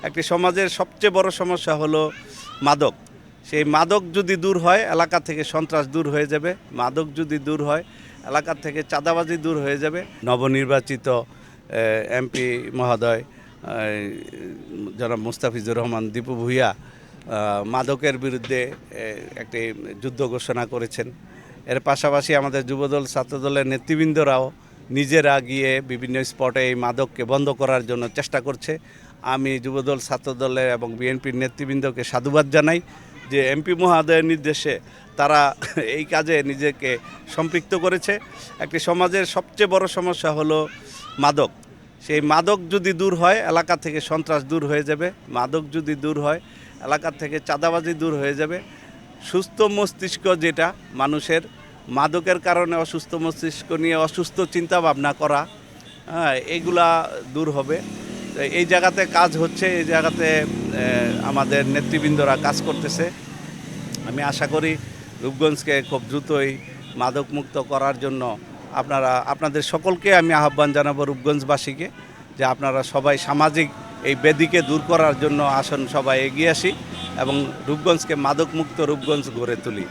একটি সমাজের সবচেয়ে বড় সমস্যা হলো মাদক। সেই মাদক যদি দূর হয় এলাকা থেকে সন্ত্রাস দূর হয়ে যাবে, মাদক যদি দূর হয় এলাকা থেকে চাঁদাবাজি দূর হয়ে যাবে। নবনির্বাচিত এমপি মহোদয় জনাব মুস্তাফিজুর রহমান দীপু ভূঁইয়া মাদকের বিরুদ্ধে একটি যুদ্ধ ঘোষণা করেছেন। এর পাশাপাশি আমাদের যুবদল ছাত্রদলের নেতৃবৃন্দরাও নিজেরা গিয়ে বিভিন্ন স্পটে এই মাদককে বন্ধ করার জন্য চেষ্টা করছে। আমি যুবদল ছাত্রদলের এবং বিএনপির নেতৃবৃন্দকে সাধুবাদ জানাই যে এমপি মহোদয়ের নির্দেশে তারা এই কাজে নিজেকে সম্পৃক্ত করেছে। একটি সমাজের সবচেয়ে বড় সমস্যা হলো মাদক। সেই মাদক যদি দূর হয় এলাকা থেকে সন্ত্রাস দূর হয়ে যাবে, মাদক যদি দূর হয় এলাকা থেকে চাঁদাবাজি দূর হয়ে যাবে। সুস্থ মস্তিষ্ক যেটা মানুষের, মাদকের কারণে অসুস্থ মস্তিষ্ক নিয়ে অসুস্থ চিন্তা ভাবনা করা, এইগুলা দূর হবে। এই জায়গাতে কাজ হচ্ছে, এই জায়গাতে আমাদের নেতৃবৃন্দরা কাজ করতেছে। আমি আশা করি রূপগঞ্জকে খুব দ্রুতই মাদকমুক্ত করার জন্য আপনাদের সকলকে আমি আহ্বান জানাবো, রূপগঞ্জবাসীকে, যে আপনারা সবাই সামাজিক এই ব্যাধিকে দূর করার জন্য আসুন, সবাই এগিয়ে আসি এবং রূপগঞ্জকে মাদকমুক্ত রূপগঞ্জ গড়ে তুলি।